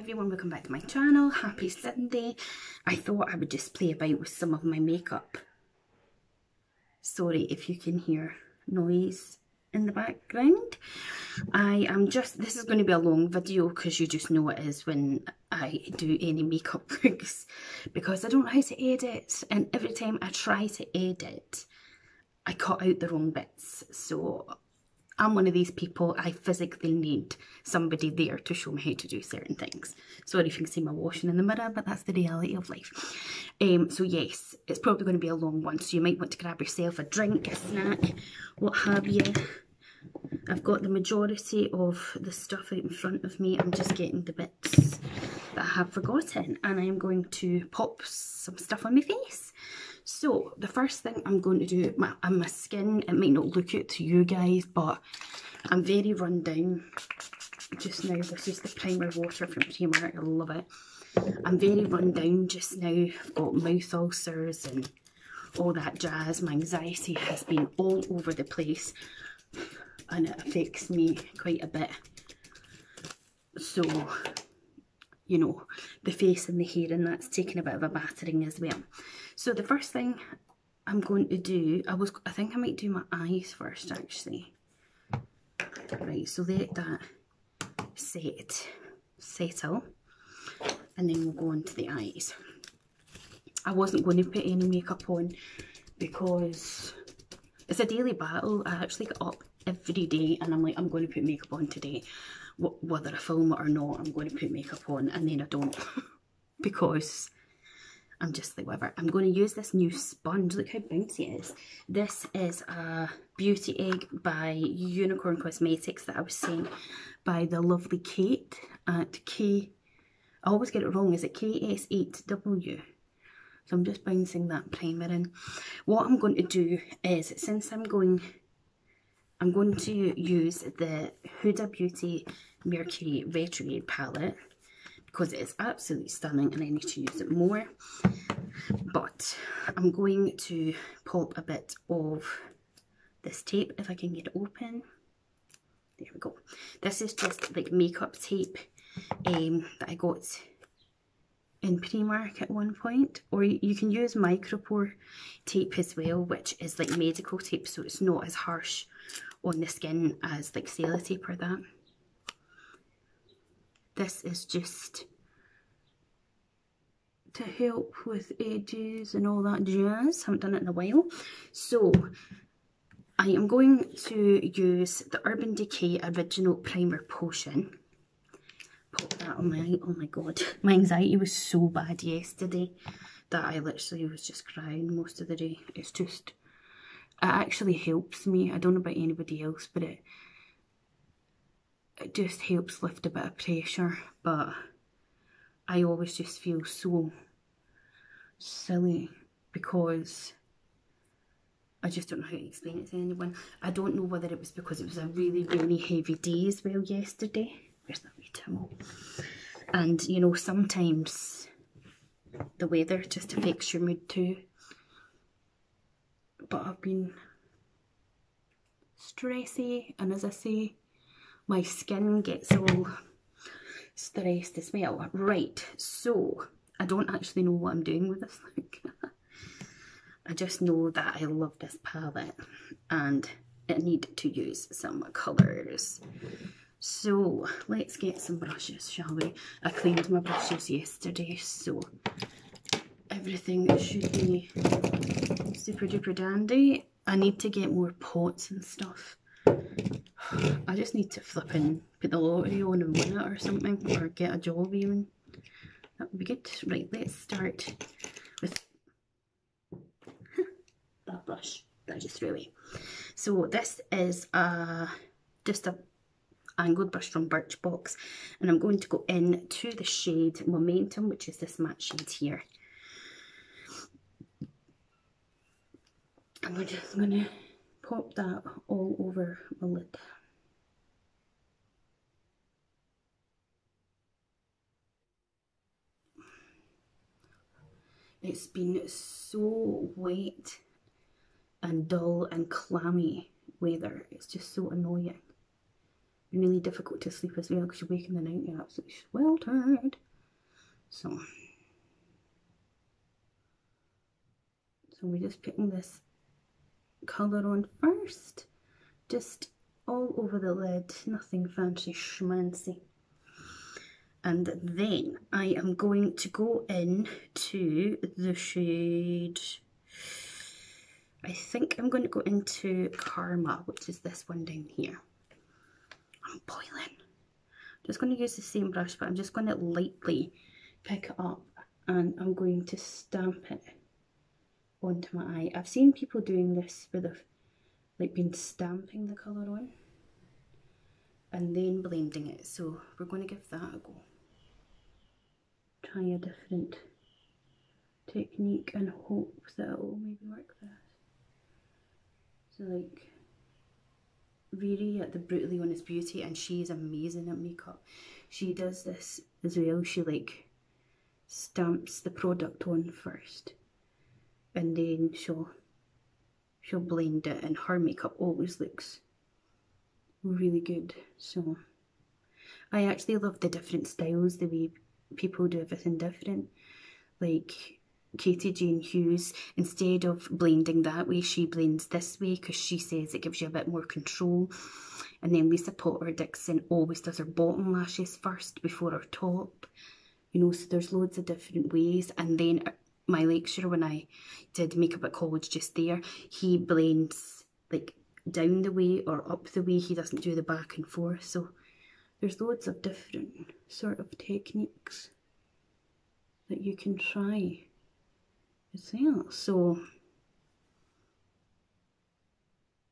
everyone, welcome back to my channel. Happy Sunday. I thought I would just play about with some of my makeup. Sorry if you can hear noise in the background. This is going to be a long video because you just know it is when I do any makeup looks, because I don't know how to edit, and every time I try to edit I cut out the wrong bits. So I'm one of these people, I physically need somebody there to show me how to do certain things. Sorry if you can see my washing in the mirror, but that's the reality of life. So yes, it's probably going to be a long one, so you might want to grab yourself a drink, a snack, what have you. I've got the majority of the stuff out in front of me. I'm just getting the bits that I have forgotten, and I'm going to pop some stuff on my face. So the first thing I'm going to do, my skin, it might not look it to you guys, but I'm very run down just now. This is the primer water from Primark, I love it. I'm very run down just now. I've got mouth ulcers and all that jazz. My anxiety has been all over the place and it affects me quite a bit. So, you know, the face and the hair and that's taken a bit of a battering as well. So the first thing I'm going to do, I think I might do my eyes first actually. Right, so let that settle, and then we'll go on to the eyes. I wasn't going to put any makeup on because it's a daily battle. I actually get up every day and I'm like, I'm going to put makeup on today. Whether I film it or not, I'm going to put makeup on, and then I don't because I'm just like, whatever. I'm going to use this new sponge. Look how bouncy it is. This is a Beauty Egg by Unicorn Cosmetics that I was saying by the lovely Kate at I always get it wrong, is it KS8W? So I'm just bouncing that primer in. What I'm going to do is, since I'm going to use the Huda Beauty Mercury Retrograde palette because it is absolutely stunning and I need to use it more. But I'm going to pop a bit of this tape, if I can get it open. There we go. This is just like makeup tape that I got in Primark at one point, or you can use micropore tape as well, which is like medical tape, so it's not as harsh on the skin as like sellotape or that. This is just to help with edges and all that jazz. Haven't done it in a while. So I am going to use the Urban Decay Original Primer Potion. Pop that on my, oh my god, my anxiety was so bad yesterday that I literally was just crying most of the day. It's just, it actually helps me. I don't know about anybody else, but it just helps lift a bit of pressure. But I always just feel so silly because I just don't know how to explain it to anyone. I don't know whether it was because it was a really, really heavy day as well yesterday. Where's that wee towel? And you know, sometimes the weather just affects your mood too. But I've been stressy, and as I say, my skin gets all stressed as well. Right, so I don't actually know what I'm doing with this look. I just know that I love this palette and I need to use some colours. So let's get some brushes, shall we? I cleaned my brushes yesterday, so everything should be super duper dandy. I need to get more pots and stuff. I just need to flip and put the lottery on and win it or something, or get a job even. That would be good. Right, let's start with that brush that I just threw away. So this is just a angled brush from Birchbox, and I'm going to go in to the shade Momentum, which is this matte shade here. I'm just going to pop that all over my lid. It's been so wet and dull and clammy weather. It's just so annoying. really difficult to sleep as well because you wake in the night and you're absolutely sweltered. So we're just putting this colour on first, just all over the lid, nothing fancy schmancy. And then I am going to go in to the shade, I think I'm going to go into Karma, which is this one down here. I'm boiling. Just going to use the same brush, but I'm just going to lightly pick it up and I'm going to stamp it onto my eye. I've seen people doing this where they've like been stamping the colour on and then blending it, so we're going to give that a go. Try a different technique and hope that it will maybe work for us. So like Riri at the Brutally Honest Beauty, and she's amazing at makeup. She does this as well. She like stamps the product on first and then she'll blend it, and her makeup always looks really good. So I actually love the different styles, the way people do everything different. Like Katie Jane Hughes, instead of blending that way, she blends this way because she says it gives you a bit more control. And then Lisa Potter Dixon always does her bottom lashes first before her top. You know, so there's loads of different ways. And then my lecturer, when I did makeup at college just there, he blends like down the way or up the way. He doesn't do the back and forth. So there's loads of different sort of techniques that you can try as well. So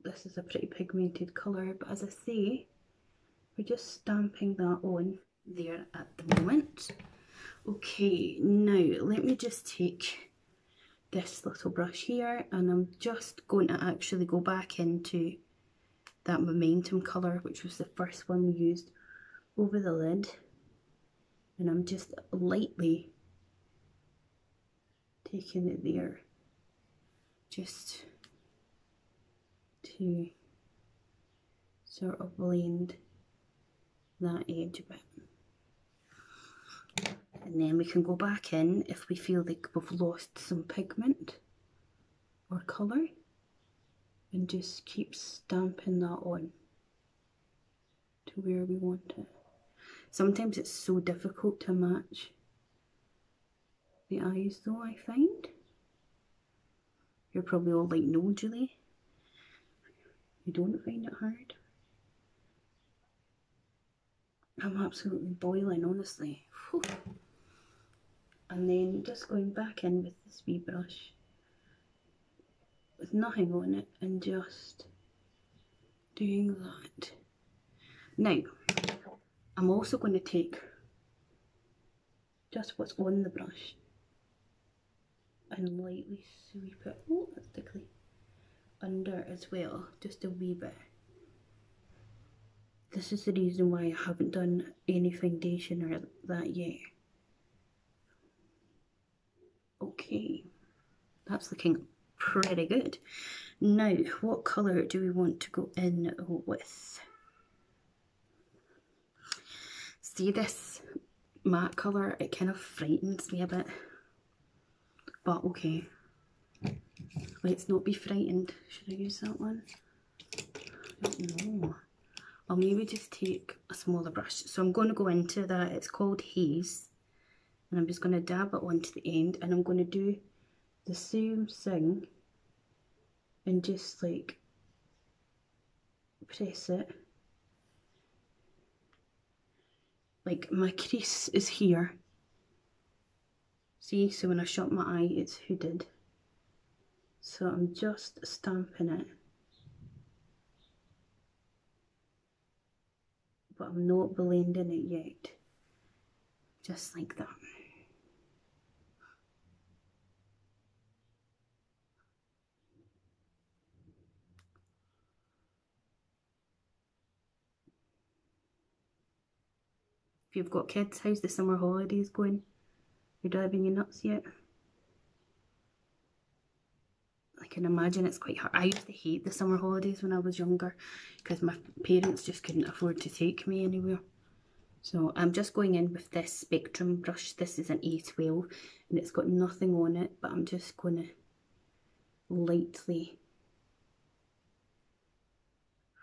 this is a pretty pigmented colour, but as I say, we're just stamping that on there at the moment. Okay, now let me just take this little brush here and I'm just going to actually go back into that Momentum colour, which was the first one we used, over the lid, and I'm just lightly taking it there just to sort of blend that edge a bit. And then we can go back in if we feel like we've lost some pigment or colour and just keep stamping that on to where we want it. Sometimes it's so difficult to match the eyes though, I find. You're probably all like, no Julie, you don't find it hard. I'm absolutely boiling, honestly. Whew. And then just going back in with this wee brush with nothing on it and just doing that. Now, I'm also going to take just what's on the brush and lightly sweep it, oh that's tickly, under as well, just a wee bit. This is the reason why I haven't done any foundation or that yet. Okay, that's looking pretty good. Now, what colour do we want to go in with? See this matte colour? It kind of frightens me a bit. But okay, let's not be frightened. Should I use that one? I don't know. I'll maybe just take a smaller brush. So I'm going to go into that, it's called Haze. And I'm just going to dab it onto the end, and I'm going to do the same thing and just like press it. Like my crease is here. See, so when I shut my eye it's hooded. So I'm just stamping it. But I'm not blending it yet. Just like that. If you've got kids, how's the summer holidays going? You're driving you nuts yet? I can imagine it's quite hard. I used to hate the summer holidays when I was younger because my parents just couldn't afford to take me anywhere. So I'm just going in with this Spectrum brush. This is an A12 and it's got nothing on it, but I'm just going to lightly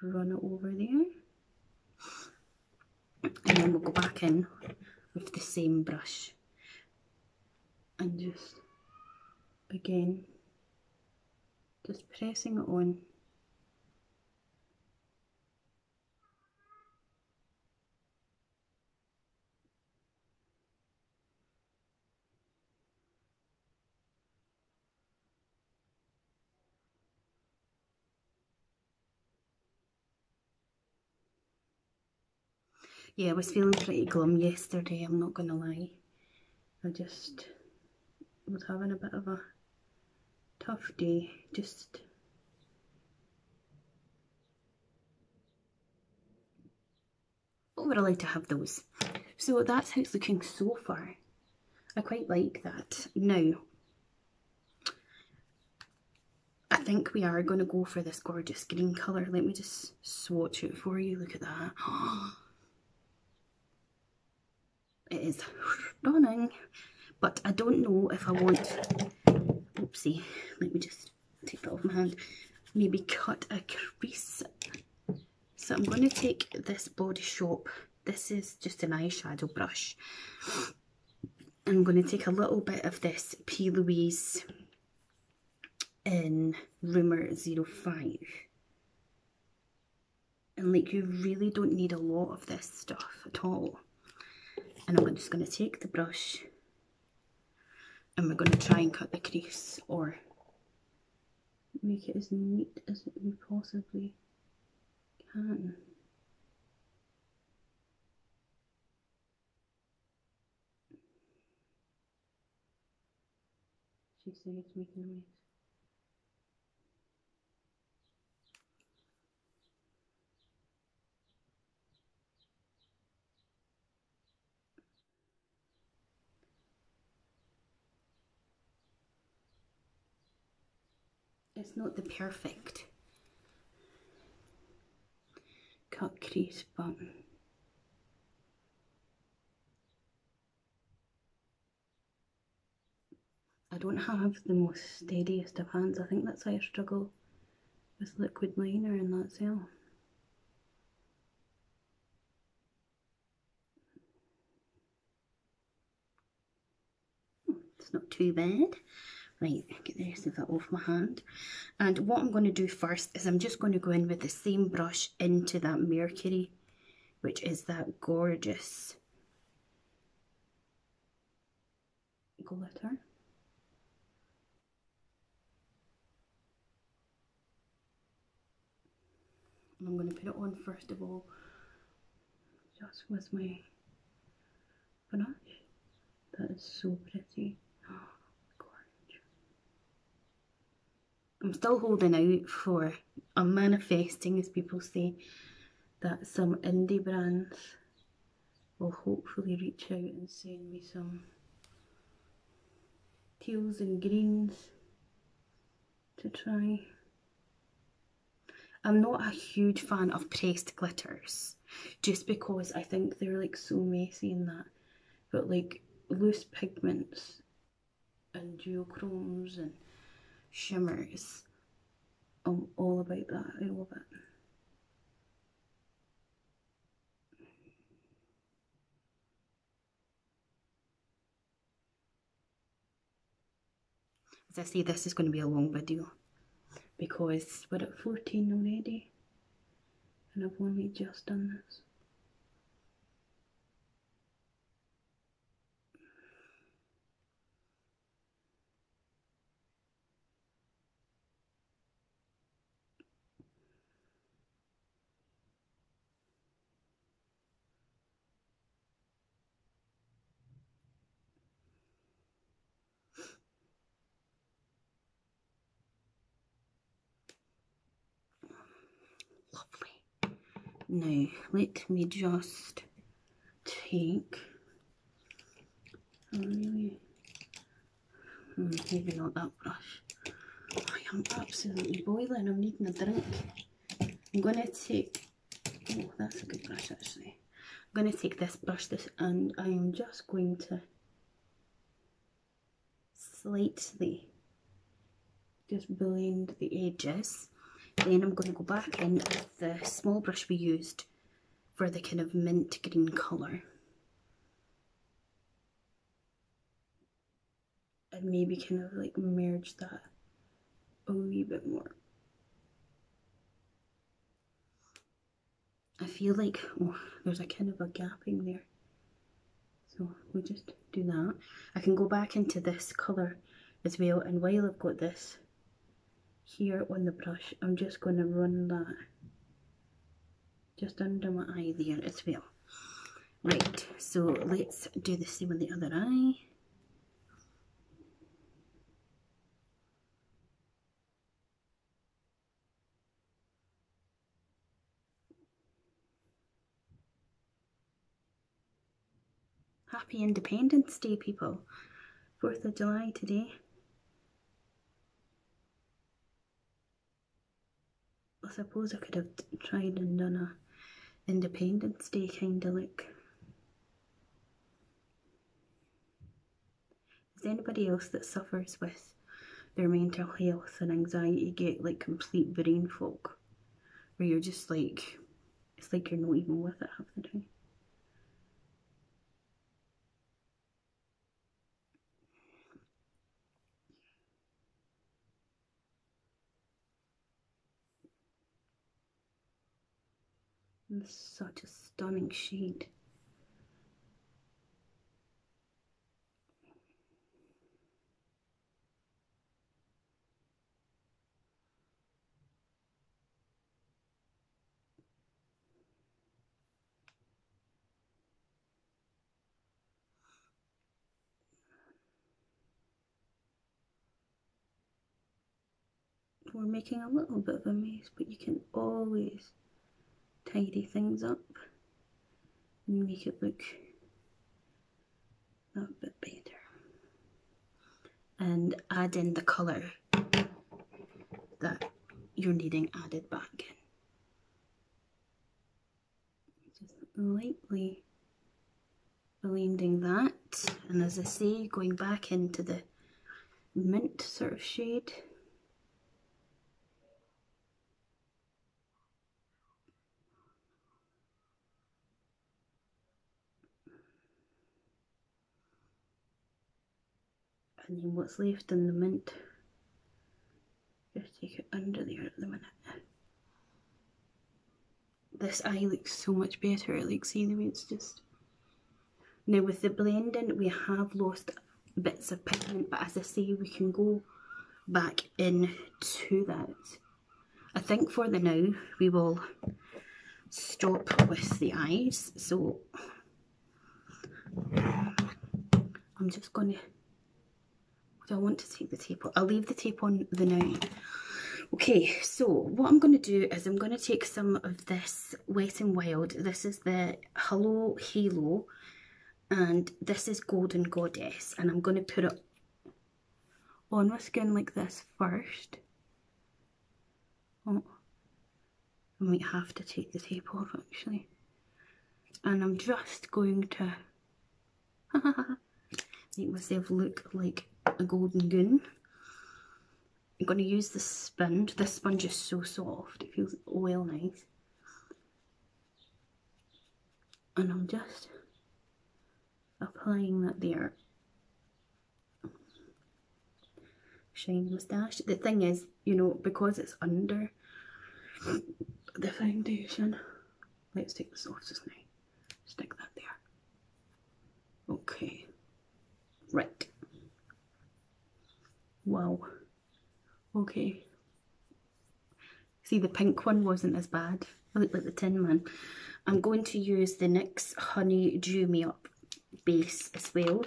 run it over there. And then we'll go back in with the same brush and just, again, just pressing it on. Yeah, I was feeling pretty glum yesterday, I'm not gonna lie. I just was having a bit of a tough day, just but we're allowed to have those. So that's how it's looking so far. I quite like that. Now, I think we are going to go for this gorgeous green colour. Let me just swatch it for you. Look at that. It is stunning. But I don't know if I want... Oopsie. Let me just take that off my hand. Maybe cut a crease. So I'm going to take this Body Shop. This is just an eyeshadow brush. I'm going to take a little bit of this P. Louise in Rumour 05. And like, you really don't need a lot of this stuff at all. And I'm just going to take the brush and we're going to try and cut the crease or make it as neat as we possibly can. She says it's making a mess. It's not the perfect cut crease, but I don't have the most steadiest of hands. I think that's why I struggle with liquid liner and that's it. It's not too bad. Right, get the rest of that off my hand. And what I'm going to do first is I'm just going to go in with the same brush into that Mercury, which is that gorgeous glitter. And I'm going to put it on first of all, just with my brush. That is so pretty. I'm still holding out for, I'm manifesting, as people say, that some indie brands will hopefully reach out and send me some teals and greens to try. I'm not a huge fan of pressed glitters, just because I think they're like so messy in that, but like loose pigments and duochromes and shimmers, I'm all about that. I love it. As I say, this is going to be a long video because we're at 14 already and I've only just done this. Lovely. Now, let me just take a really, maybe not that brush. I am absolutely boiling. I'm needing a drink. I'm going to take, oh, that's a good brush actually. I'm going to take this brush, and I am just going to slightly just blend the edges. Then I'm going to go back in with the small brush we used for the kind of mint green colour. And maybe kind of like merge that a wee bit more. I feel like, oh, there's a kind of a gapping there. So we'll just do that. I can go back into this colour as well, and while I've got this here on the brush, I'm just going to run that just under my eye there as well. Right, so let's do the same on the other eye. Happy Independence Day, people. 4th of July today. I suppose I could have tried and done a Independence Day kind of look. Is anybody else that suffers with their mental health and anxiety get like complete brain fog? Where you're just like, it's like you're not even with it half the time. It's such a stunning shade. We're making a little bit of a mess, but you can always tidy things up and make it look that bit better. And add in the colour that you're needing added back in. Just lightly blending that, and as I say, going back into the mint sort of shade. And then what's left in the mint, just take it under there at the minute. This eye looks so much better, like see the way it's just... Now with the blending we have lost bits of pigment, but as I say, we can go back into that. I think for the now we will stop with the eyes, so I'm just gonna... I want to take the tape on. I'll leave the tape on the now. Okay, so what I'm going to do is I'm going to take some of this Wet n Wild. This is the Hello Halo, and this is Golden Goddess, and I'm going to put it on my skin like this first. Oh, I might have to take the tape off actually. And I'm just going to make myself look like a golden goon. I'm going to use the sponge. This sponge is so soft, it feels oil nice. And I'm just applying that there. Shiny moustache. The thing is, you know, because it's under the foundation, let's take the softest now. Stick that there. Okay. Right. Wow. Okay. See, the pink one wasn't as bad. I look like the Tin Man. I'm going to use the NYX Honey Dew Me Up base as well.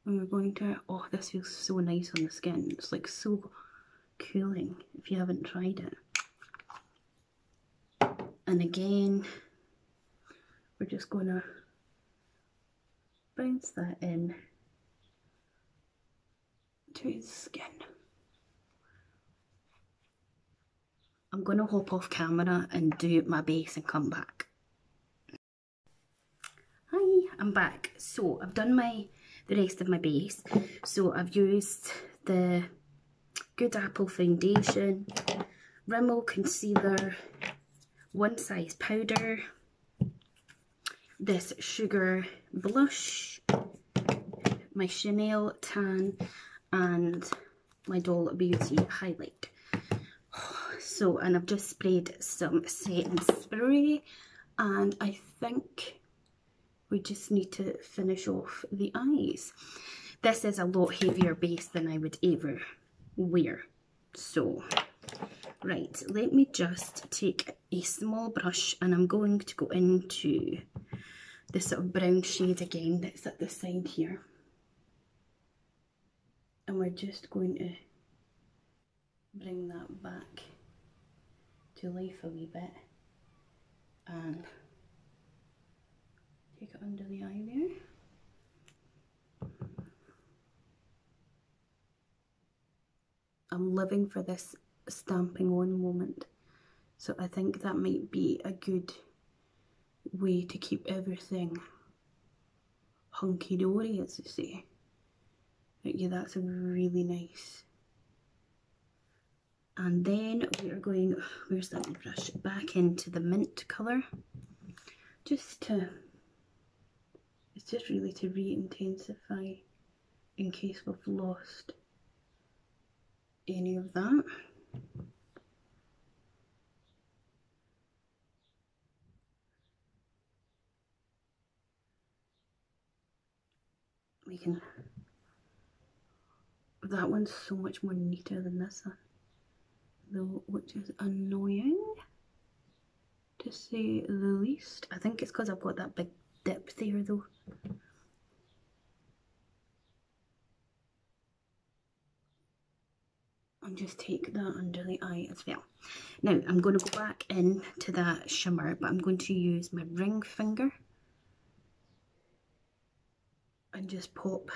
And we're going to... Oh, this feels so nice on the skin. It's like so cooling if you haven't tried it. And again, we're just going to bounce that in to his skin. I'm going to hop off camera and do my base and come back. Hi, I'm back. So I've done the rest of my base. So I've used the Good Apple foundation, Rimmel concealer, One Size powder, this sugar blush, my Chanel tan, and my Doll Beauty highlight. So, and I've just sprayed some setting spray, and I think we just need to finish off the eyes. This is a lot heavier base than I would ever wear. So, right, let me just take a small brush, and I'm going to go into the sort of brown shade again that's at the side here. And we're just going to bring that back to life a wee bit and take it under the eye there. I'm living for this stamping on moment, so I think that might be a good way to keep everything hunky-dory, as they say. But yeah, that's really nice. And then we are going, where's that brush? Back into the mint colour. Just to, it's just really to re-intensify in case we've lost any of that. We can, that one's so much more neater than this one, though, which is annoying to say the least. I think it's because I've got that big dip there though. And just take that under the eye as well. Now I'm going to go back into that shimmer, but I'm going to use my ring finger and just pop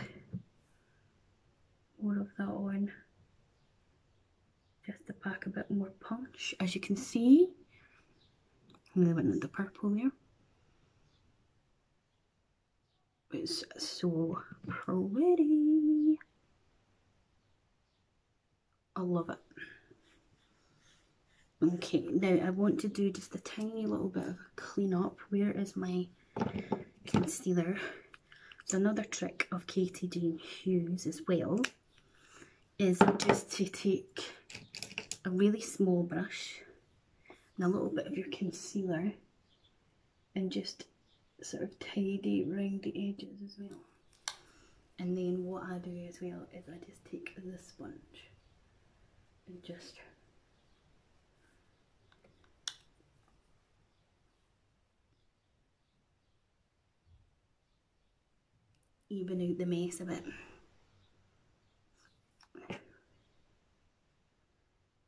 more of that on, just to pack a bit more punch. As you can see, I really went with the purple there. It's so pretty. I love it. Okay, now I want to do just a tiny little bit of a clean up. Where is my concealer? So another trick of Katie Jane Hughes as well is just to take a really small brush and a little bit of your concealer and just sort of tidy around the edges as well. And then what I do as well is I just take the sponge and just even out the mess a bit.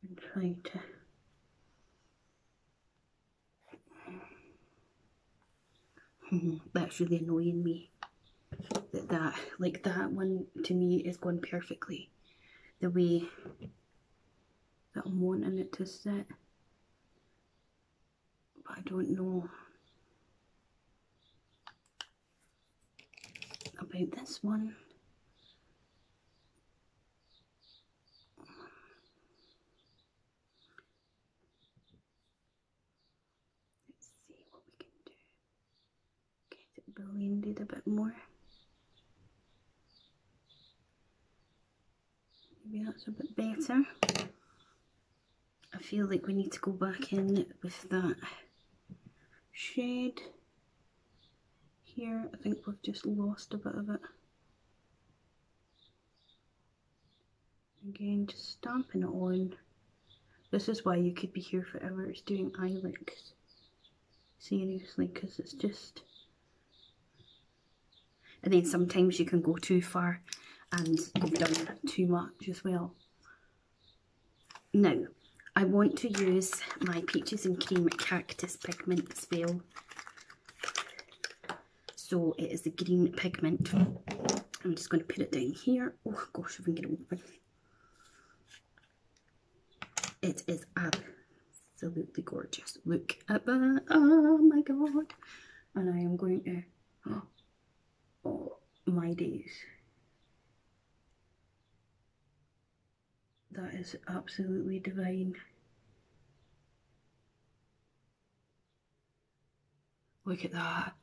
And try to that's really annoying me. That one to me is going perfectly the way that I'm wanting it to sit. But I don't know about this one. Let's see what we can do. Get it blended a bit more. Maybe that's a bit better. I feel like we need to go back in with that shade here. I think we've just lost a bit of it. Again, just stamping it on. This is why you could be here for hours doing eye looks. Seriously, because it's just... And then sometimes you can go too far and you've done too much as well. Now, I want to use my Peaches and Cream Cactus pigment as well. So it is the green pigment. I'm just going to put it down here. Oh gosh, if I can get it open. It is absolutely gorgeous. Look at that. Oh my god. And I am going to, oh my days. That is absolutely divine. Look at that.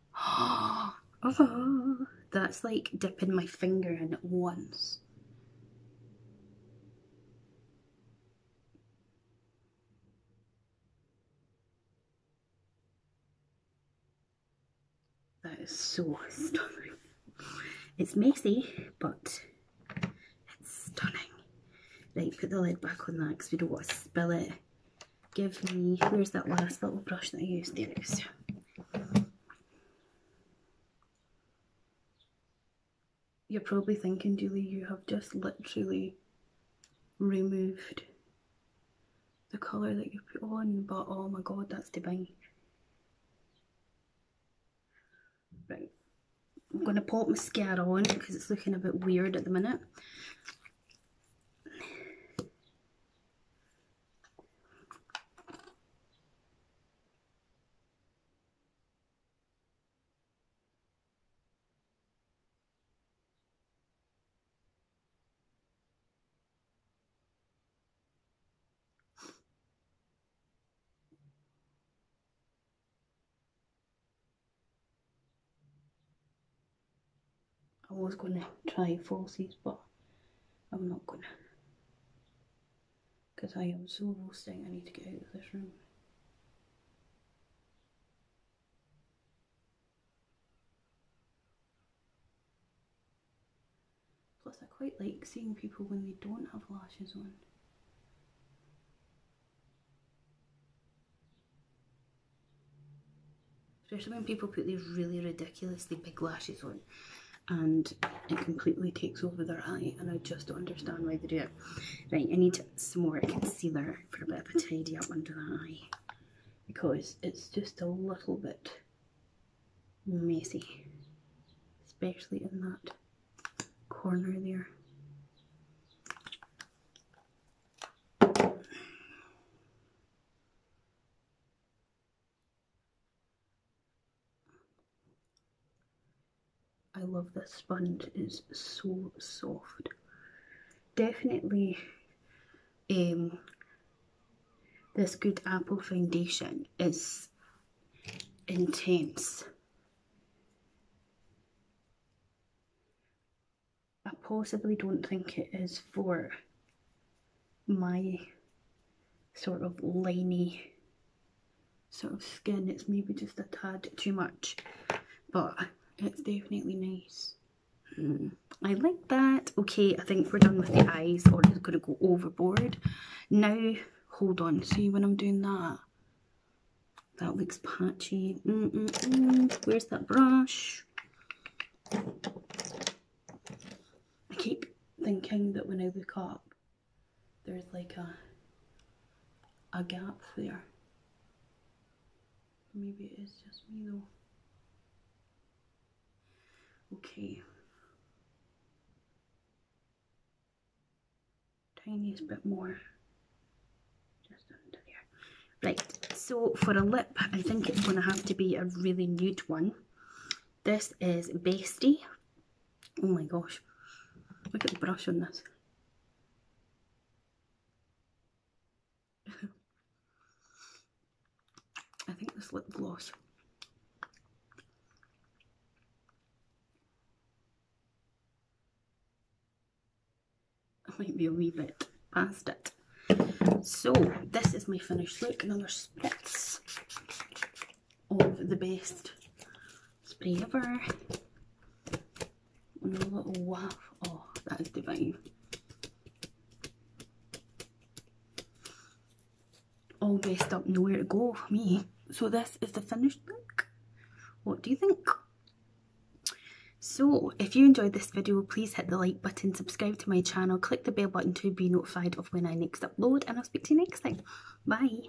Oh, that's like dipping my finger in it once. That is so stunning. It's messy, but it's stunning. Right, put the lid back on that because we don't want to spill it. Give me, where's that last little brush that I used? There it is. You're probably thinking, Julie, you have just literally removed the colour that you put on, but oh my god, that's divine. Right, I'm going to pop mascara on because it's looking a bit weird at the minute. I was going to try falsies, but I'm not going to. Because I am so roasting, I need to get out of this room. Plus I quite like seeing people when they don't have lashes on. Especially when people put these really ridiculously big lashes on and it completely takes over their eye, and I just don't understand why they do it. Right, I need some more concealer for a bit of a tidy up under the eye because it's just a little bit messy, especially in that corner there. I love this sponge, it's so soft. Definitely this Good Apple foundation is intense. I possibly don't think it is for my sort of liney sort of skin. It's maybe just a tad too much, but it's definitely nice. I like that. Okay, I think we're done with the eyes, or it's going to go overboard. Now, hold on, see when I'm doing that? That looks patchy. Where's that brush? I keep thinking that when I look up, there's like a gap there. Maybe it is just me though. Okay. Tiniest bit more. Just under there. Right, so for a lip, I think it's going to have to be a really nude one. This is Bestie. Oh my gosh. Look at the brush on this. I think this lip gloss. I might be a wee bit past it. So this is my finished look. Another spritz of the best spray ever. And a little waff. Oh, that is divine. All dressed up, nowhere to go, me. So this is the finished look. What do you think? So if you enjoyed this video, please hit the like button, subscribe to my channel, click the bell button to be notified of when I next upload, and I'll speak to you next time. Bye.